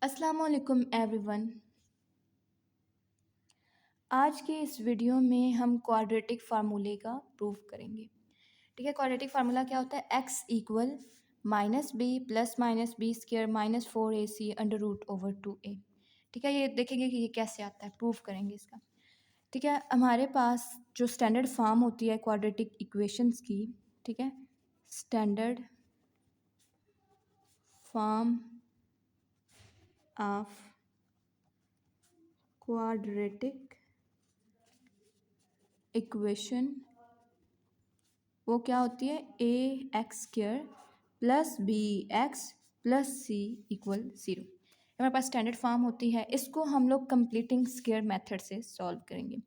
अस्सलाम वालेकुम एवरीवन। आज के इस वीडियो में हम क्वाड्रेटिक फार्मूले का प्रूफ करेंगे। ठीक है, क्वाड्रेटिक फार्मूला क्या होता है? X equal minus B plus minus B square minus 4ac under root over 2a। ठीक है, ये देखेंगे कि ये कैसे आता है, प्रूफ करेंगे इसका। ठीक है, हमारे पास जो स्टैंडर्ड फॉर्म होती है क्वाड्रेटिक इक्वेशंस की, ठीक है, standard form of quadratic equation वो क्या होती है? A x square plus b x plus c equal 0। हमारे पास स्टैंडर्ड फॉर्म होती है, इसको हम लोग कंप्लीटिंग स्क्वायर मेथड से सॉल्व करेंगे।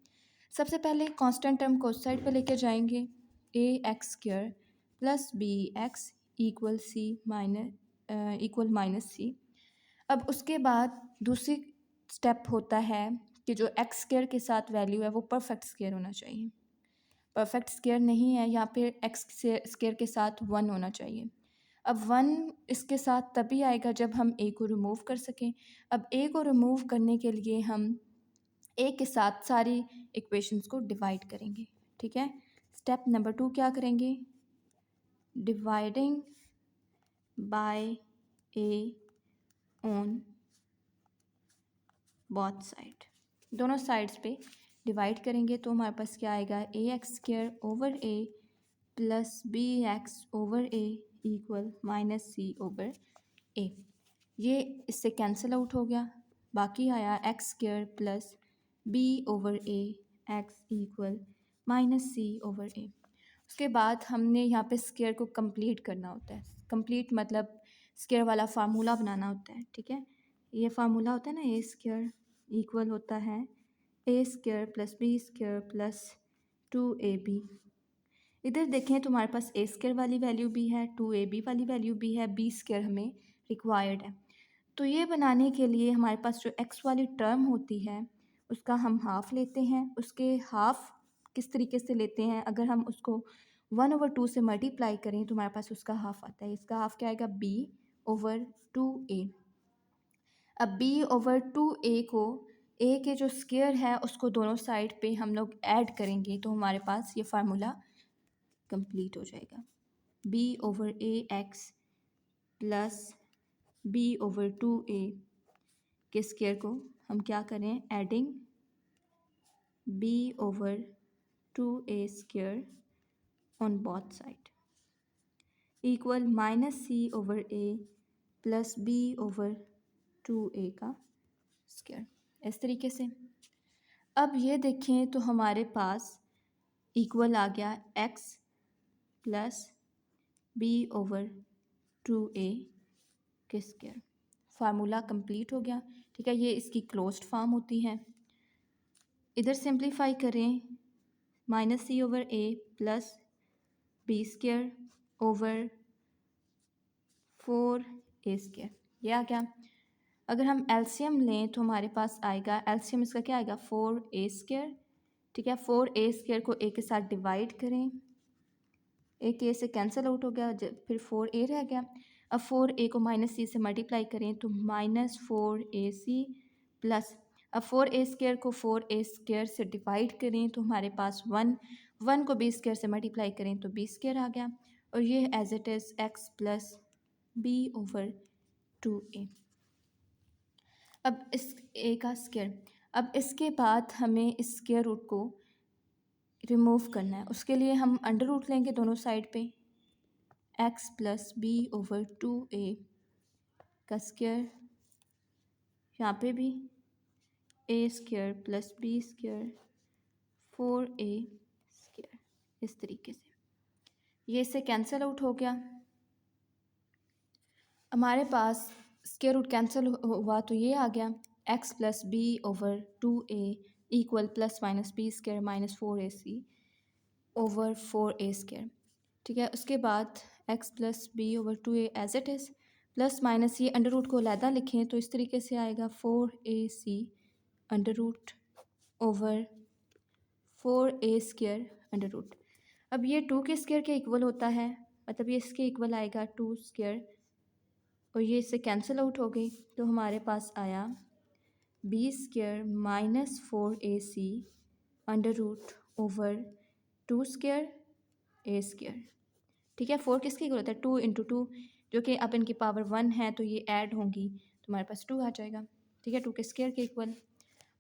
सबसे पहले कांस्टेंट टर्म को उस साइड पर लेके जाएंगे। A x square plus b x equal c minus c. अब उसके बाद दूसरी स्टेप होता है कि जो एक्स स्क्र के साथ वैल्यू है वो परफेक्ट स्क्वायर होना चाहिए। परफेक्ट स्क्वायर नहीं है, यहाँ पे एक्स स्क्वायर के साथ 1 होना चाहिए। अब 1 इसके साथ तभी आएगा जब हम ए को रिमूव कर सकें। अब ए को रिमूव करने के लिए हम ए के साथ सारी इक्वेशंस को डिवाइड करेंगे। ठीक है, स्टेप नंबर 2 क्या करेंगे? Dividing by a on both side, दोनों साइड्स पे डिवाइड करेंगे तो हमारे पास क्या आएगा? A x square over a plus b x over a equal minus c over a. ये इससे कैंसिल आउट हो गया, बाकी आया x square plus B over a x equal minus c over a. उसके बाद हमने यहाँ पे स्क्वायर को कंप्लीट करना होता है। कंप्लीट मतलब स्क्वायर वाला फार्मूला बनाना होता है। ठीक है, ये फार्मूला होता है ना, ए स्क्वायर इक्वल होता है a square plus B square plus 2ab। इधर देखें तो हमारे पास ए स्क्वायर वाली वैल्यू भी है, 2ab वाली वैल्यू भी है, बी स्क्वायर हमें रिक्वायर्ड है। तो ये बनाने के लिए हमारे पास जो एक्स वाली टर्म होती है उसका हम हाफ़ लेते हैं। उसके हाफ़ किस तरीके से लेते हैं? अगर हम उसको 1/2 से मल्टीप्लाई करें तो हमारे पास उसका हाफ़ आता है। इसका हाफ़ क्या आएगा? b/2a। अब b/2a को a के जो स्क्वायर है उसको दोनों साइड पे हम लोग ऐड करेंगे तो हमारे पास ये फार्मूला कंप्लीट हो जाएगा। b/ax प्लस b/2a के स्क्वायर को हम क्या करें? Adding b/2a square on both side equal minus c/a plus b/2a का स्क्वायर। इस तरीके से अब ये देखें तो हमारे पास इक्वल आ गया x प्लस b/2a के स्क्वायर। फार्मूला कंप्लीट हो गया। ठीक है, ये इसकी क्लोज्ड फॉर्म होती है। इधर सिंप्लीफाई करें, minus c/a plus B square over 4a square. ये आ गया। अगर हम एलसीएम लें तो हमारे पास आएगा, एलसीएम इसका क्या आएगा? 4a square. ठीक है, 4a स्क्वायर को a के साथ डिवाइड करें, एक a से कैंसिल आउट हो गया, फिर 4a रह गया। अब 4a को माइनस c से मल्टीप्लाई करें तो माइनस 4ac प्लस, अब 4a स्क्वायर को 4a स्क्वायर से डिवाइड करें तो हमारे पास 1 को b स्क्वायर से मल्टीप्लाई करें तो b स्क्वायर आ गया। और ये as it is x plus b/2a। अब इस a का स्क्वायर, अब इसके बाद हमें इस स्क्वायर रूट को रिमूव करना है। उसके लिए हम अंडर रूट लेंगे दोनों साइड पे, x प्लस b/2a का स्क्वायर, यहाँ पे भी a square plus b square 4a square. इस तरीके से ये इससे कैंसिल आउट हो गया। हमारे पास स्क्वायर रूट कैंसिल हुआ तो ये आ गया x plus b/2a equal plus minus b square minus 4ac over 4a square. ठीक है, उसके बाद x plus b/2a as it is plus minus ये अंडर रूट को अलहदा लिखें तो इस तरीके से आएगा 4ac under root over 4a square under root. अब ये 2 के स्क्वायर के इक्वल होता है, मतलब ये इसके इक्वल आएगा 2 स्क्वायर, और ये इससे कैंसिल आउट हो गई, तो हमारे पास आया b square minus 4ac under root over 2 square a square. ठीक है, 4 किसकी इक्वल होता है, 2 × 2, जो कि अब इनकी पावर 1 है तो ये ऐड होंगी तो हमारे पास 2 आ जाएगा। ठीक है, 2 के स्क्वायर के इक्वल।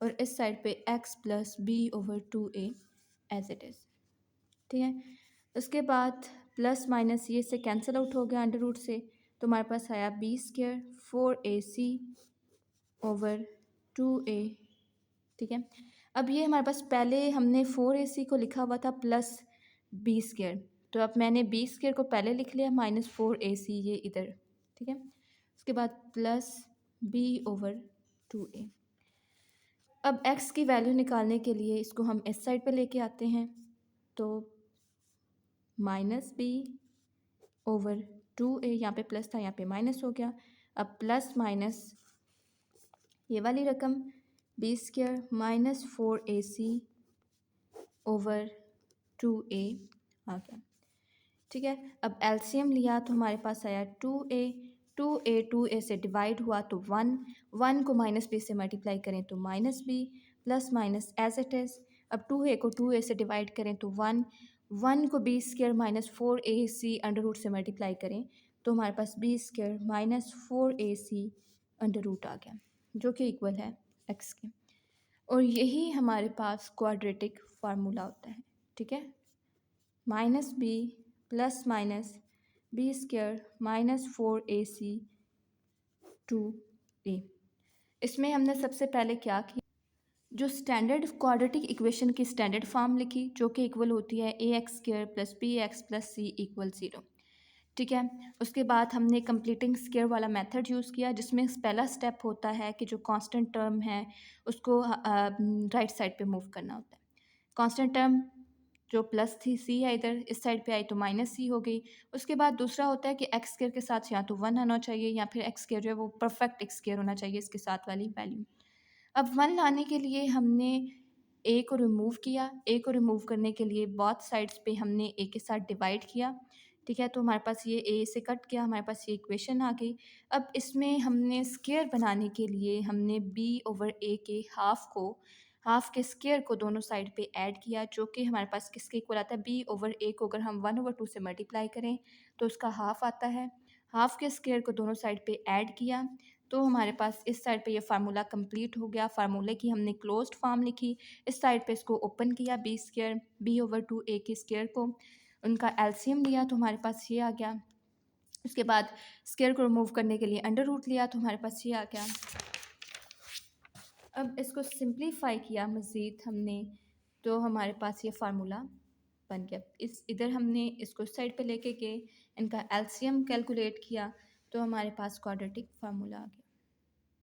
और इस साइड पे x plus B over 2a as it is. ठीक है, उसके बाद प्लस माइनस ये से कैंसिल आउट हो गया अंडर रूट से, तो हमारे पास आया B square 4ac over 2a। ठीक है, अब ये हमारे पास पहले हमने 4ac को लिखा हुआ था प्लस बी स्क्वायर, तो अब मैंने बी स्क्वायर को पहले लिख लिया माइनस 4ac ये इधर। ठीक है, उसके बाद प्लस बी ओवर 2a। अब x की वैल्यू निकालने के लिए इसको हम इस साइड पे लेके आते हैं, तो माइनस बी ओवर 2a, यहाँ पे प्लस था यहाँ पे माइनस हो गया। अब प्लस माइनस ये वाली रकम B square minus 4ac over 2a आ गया। ठीक है, अब एलसीएम लिया तो हमारे पास आया 2a से डिवाइड हुआ तो 1 को माइनस बी से मल्टीप्लाई करें तो minus B plus minus as it is. अब 2a को 2a से डिवाइड करें तो 1 को b square minus 4ac under root से मल्टीप्लाई करें तो हमारे पास b square minus 4ac under root आ गया, जो कि इक्वल है x के। और यही हमारे पास क्वाड्रेटिक फार्मूला होता है। ठीक है, minus B plus minus B square minus 4ac 2a। इसमें हमने सबसे पहले क्या किया, जो स्टैंडर्ड क्वाड्रेटिक इक्वेशन की स्टैंडर्ड फॉर्म लिखी, जो कि इक्वल होती है ax² plus bx plus c equal 0। ठीक है, उसके बाद हमने कंप्लीटिंग स्क्वायर वाला मेथड यूज़ किया, जिसमें पहला स्टेप होता है कि जो कांस्टेंट टर्म है उसको राइट साइड पे मूव करना होता है। कांस्टेंट टर्म जो प्लस थी सी है इधर, इस साइड पे आई तो माइनस सी हो गई। उसके बाद दूसरा होता है कि एक्स स्क्वायर के साथ या तो 1 आना चाहिए या फिर एक्स स्क्वायर जो है वो परफेक्ट एक्स स्क्वायर होना चाहिए इसके साथ वाली वैल्यू। अब 1 लाने के लिए हमने ए को रिमूव किया, ए को रिमूव करने के लिए बोथ साइड्स पे हमने ए के साथ डिवाइड किया। ठीक है, तो हमारे पास ये ए से कट किया, हमारे पास ये इक्वेशन आ गई। अब इसमें हमने स्क्वायर बनाने के लिए हमने बी ओवर ए के हाफ के स्क्वायर को दोनों साइड पे ऐड किया, जो कि हमारे पास किसके इक्वल आता है, बी ओवर ए को अगर हम 1/2 से मल्टीप्लाई करें तो उसका हाफ आता है। हाफ के स्क्वायर को दोनों साइड पे ऐड किया तो हमारे पास इस साइड पे ये फार्मूला कंप्लीट हो गया। फार्मूले की हमने क्लोज्ड फॉर्म लिखी, इस साइड पे इसको ओपन किया, B square B over 2a के स्क्वायर को, उनका एलसीएम लिया तो हमारे पास ये आ गया। उसके बाद स्क्वायर को रिमूव करने के लिए अंडर रूट लिया तो हमारे पास ये आ गया। अब इसको सिंप्लीफाई किया मज़ीद हमने, तो हमारे पास ये फार्मूला बन गया। इधर हमने इसको साइड पे लेके गए, इनका एलसीएम कैलकुलेट किया तो हमारे पास क्वाड्रेटिक फार्मूला आ गया।